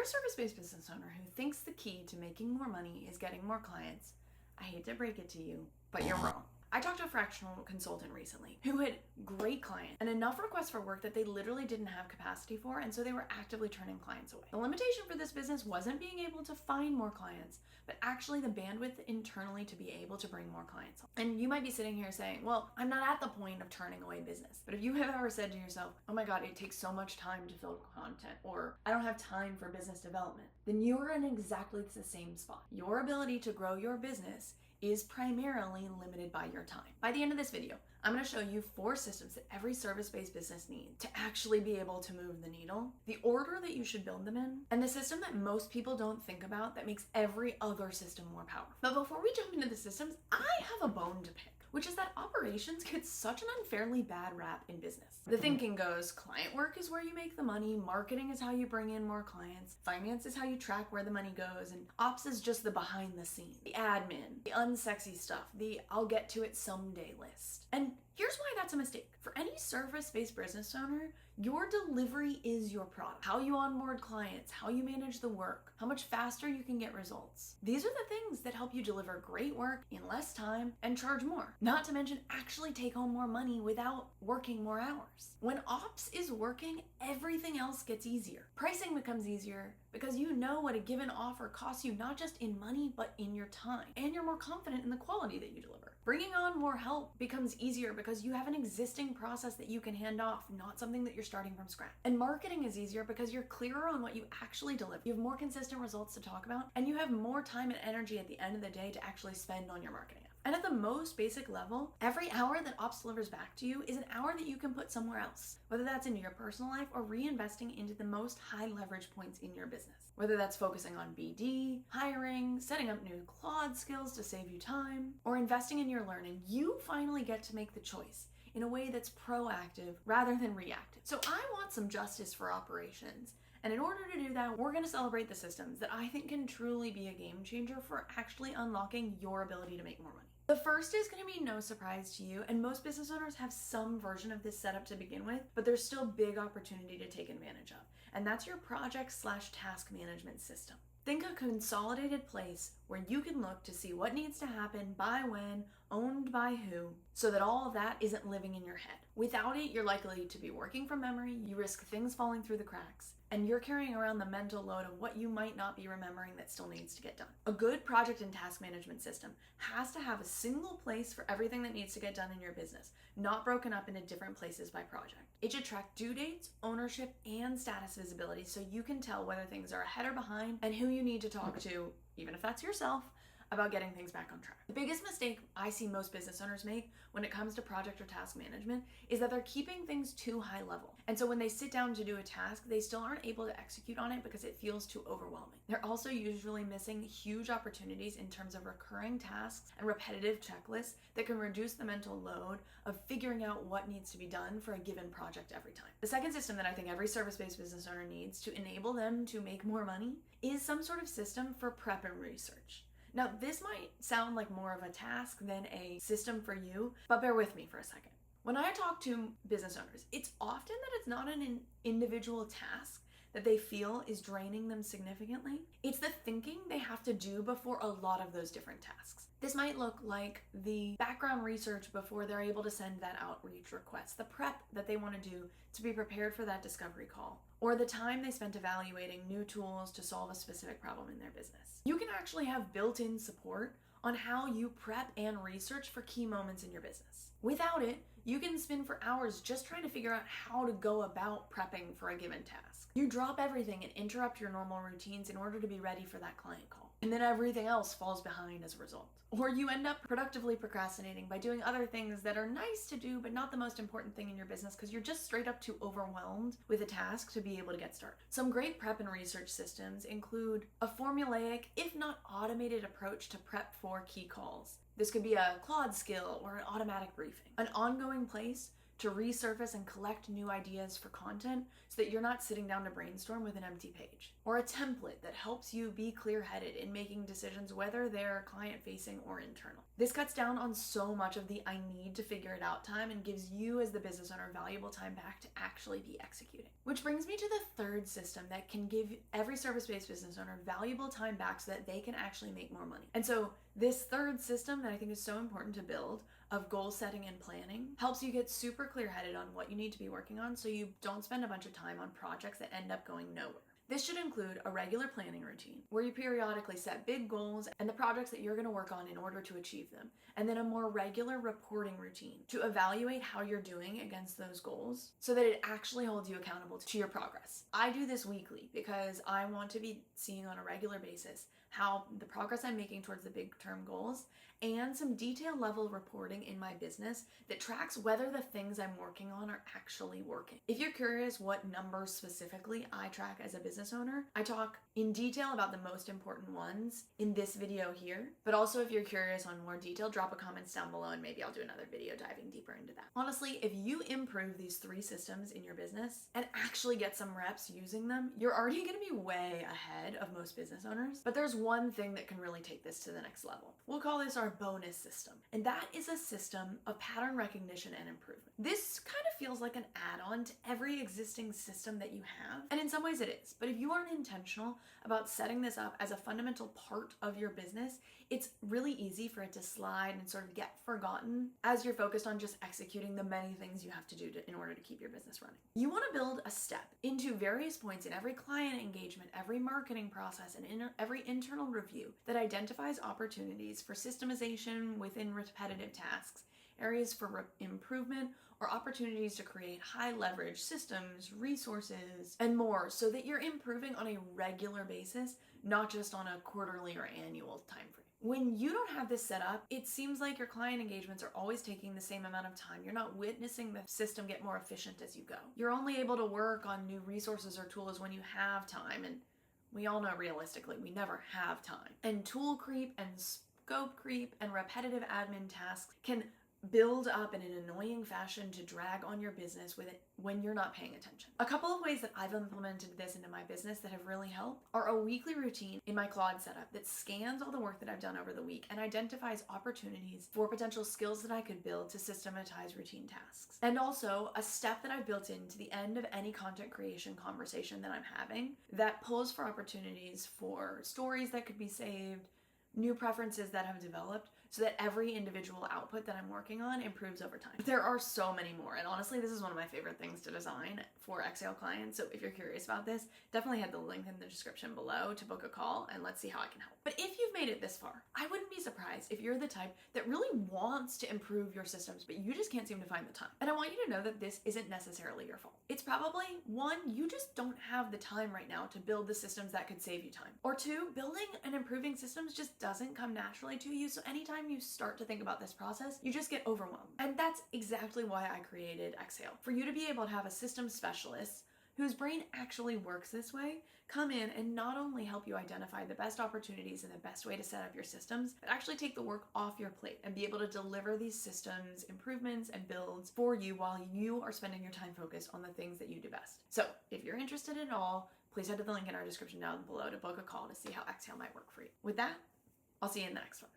you're a service-based business owner who thinks the key to making more money is getting more clients, I hate to break it to you, but you're wrong. I talked to a fractional consultant recently who had great clients and enough requests for work that they literally didn't have capacity for, and so they were actively turning clients away. The limitation for this business wasn't being able to find more clients, but actually the bandwidth internally to be able to bring more clients on. And you might be sitting here saying, well, I'm not at the point of turning away business. But if you have ever said to yourself, oh my God, it takes so much time to fill content, or I don't have time for business development, then you're in exactly the same spot. Your ability to grow your business is primarily limited by your time. By the end of this video, I'm going to show you 4 systems that every service-based business needs to actually be able to move the needle, the order that you should build them in, and the system that most people don't think about that makes every other system more powerful. But before we jump into the systems, I have a bone to pick, which is that operations get such an unfairly bad rap in business. The thinking goes, client work is where you make the money, marketing is how you bring in more clients, finance is how you track where the money goes, and ops is just the behind the scenes, the admin, the unsexy stuff, the I'll get to it someday list. And here's why that's a mistake. For any service-based business owner, your delivery is your product. How you onboard clients, how you manage the work, how much faster you can get results. These are the things that help you deliver great work in less time and charge more. Not to mention actually take home more money without working more hours. When ops is working, everything else gets easier. Pricing becomes easier because you know what a given offer costs you, not just in money, but in your time. And you're more confident in the quality that you deliver. Bringing on more help becomes easier because you have an existing process that you can hand off, not something that you're starting from scratch. And marketing is easier because you're clearer on what you actually deliver. You have more consistent results to talk about, and you have more time and energy at the end of the day to actually spend on your marketing. And at the most basic level, every hour that ops delivers back to you is an hour that you can put somewhere else, whether that's into your personal life or reinvesting into the most high leverage points in your business. Whether that's focusing on BD, hiring, setting up new Claude skills to save you time, or investing in your learning, you finally get to make the choice in a way that's proactive rather than reactive. So I want some justice for operations. And in order to do that, we're going to celebrate the systems that I think can truly be a game changer for actually unlocking your ability to make more money. The first is going to be no surprise to you, and most business owners have some version of this setup to begin with, but there's still big opportunity to take advantage of. And that's your project/task management system. Think a consolidated place where you can look to see what needs to happen, by when, owned by who, so that all of that isn't living in your head. Without it, you're likely to be working from memory, you risk things falling through the cracks, and you're carrying around the mental load of what you might not be remembering that still needs to get done. A good project and task management system has to have a single place for everything that needs to get done in your business, not broken up into different places by project. It should track due dates, ownership, and status visibility so you can tell whether things are ahead or behind and who you need to talk to, even if that's yourself, about getting things back on track. The biggest mistake I see most business owners make when it comes to project or task management is that they're keeping things too high level. And so when they sit down to do a task, they still aren't able to execute on it because it feels too overwhelming. They're also usually missing huge opportunities in terms of recurring tasks and repetitive checklists that can reduce the mental load of figuring out what needs to be done for a given project every time. The second system that I think every service-based business owner needs to enable them to make more money is some sort of system for prep and research. Now, this might sound like more of a task than a system for you, but bear with me for a second. When I talk to business owners, it's often that it's not an individual task that they feel is draining them significantly. It's the thinking they have to do before a lot of those different tasks. This might look like the background research before they're able to send that outreach request, the prep that they want to do to be prepared for that discovery call, or the time they spent evaluating new tools to solve a specific problem in their business. You can actually have built-in support on how you prep and research for key moments in your business. Without it, you can spend for hours just trying to figure out how to go about prepping for a given task. You drop everything and interrupt your normal routines in order to be ready for that client call. And then everything else falls behind as a result. Or you end up productively procrastinating by doing other things that are nice to do, but not the most important thing in your business because you're just straight up too overwhelmed with a task to be able to get started. Some great prep and research systems include a formulaic, if not automated approach to prep for key calls. This could be a Claude skill or an automatic briefing. An ongoing place to resurface and collect new ideas for content so that you're not sitting down to brainstorm with an empty page. Or a template that helps you be clear-headed in making decisions whether they're client-facing or internal. This cuts down on so much of the I need to figure it out time and gives you as the business owner valuable time back to actually be executing. Which brings me to the third system that can give every service-based business owner valuable time back so that they can actually make more money. And so this third system that I think is so important to build of goal setting and planning helps you get super clear-headed on what you need to be working on so you don't spend a bunch of time on projects that end up going nowhere. This should include a regular planning routine where you periodically set big goals and the projects that you're going to work on in order to achieve them, and then a more regular reporting routine to evaluate how you're doing against those goals so that it actually holds you accountable to your progress. I do this weekly because I want to be seeing on a regular basis how the progress I'm making towards the big term goals and some detail level reporting in my business that tracks whether the things I'm working on are actually working. If you're curious what numbers specifically I track as a business owner, I talk in detail about the most important ones in this video here. But also if you're curious on more detail, drop a comment down below and maybe I'll do another video diving deeper into that. Honestly, if you improve these 3 systems in your business and actually get some reps using them, you're already gonna be way ahead of most business owners. But there's one thing that can really take this to the next level. We'll call this our bonus system. And that is a system of pattern recognition and improvement. This kind of feels like an add-on to every existing system that you have. And in some ways it is. But if you aren't intentional about setting this up as a fundamental part of your business, it's really easy for it to slide and sort of get forgotten as you're focused on just executing the many things you have to do in order to keep your business running. You want to build a step into various points in every client engagement, every marketing process, and in every internal review that identifies opportunities for systemization within repetitive tasks, areas for improvement, or opportunities to create high leverage systems, resources, and more so that you're improving on a regular basis, not just on a quarterly or annual time frame. When you don't have this set up, it seems like your client engagements are always taking the same amount of time. You're not witnessing the system get more efficient as you go. You're only able to work on new resources or tools when you have time, and we all know realistically we never have time. And tool creep and scope creep and repetitive admin tasks can build up in an annoying fashion to drag on your business with it when you're not paying attention. A couple of ways that I've implemented this into my business that have really helped are a weekly routine in my Claude setup that scans all the work that I've done over the week and identifies opportunities for potential skills that I could build to systematize routine tasks. And also a step that I've built into the end of any content creation conversation that I'm having that pulls for opportunities for stories that could be saved, new preferences that have developed, so that every individual output that I'm working on improves over time. There are so many more, and honestly, this is one of my favorite things to design for Exhale clients, so if you're curious about this, definitely head the link in the description below to book a call, and let's see how I can help. But if you've made it this far, I wouldn't be surprised if you're the type that really wants to improve your systems, but you just can't seem to find the time. And I want you to know that this isn't necessarily your fault. It's probably, 1, you just don't have the time right now to build the systems that could save you time. Or 2, building and improving systems just doesn't come naturally to you, so anytime you start to think about this process, you just get overwhelmed. And that's exactly why I created Exhale. For you to be able to have a system specialist whose brain actually works this way come in and not only help you identify the best opportunities and the best way to set up your systems, but actually take the work off your plate and be able to deliver these systems, improvements, and builds for you while you are spending your time focused on the things that you do best. So if you're interested at all, please head to the link in our description down below to book a call to see how Exhale might work for you. With that, I'll see you in the next one.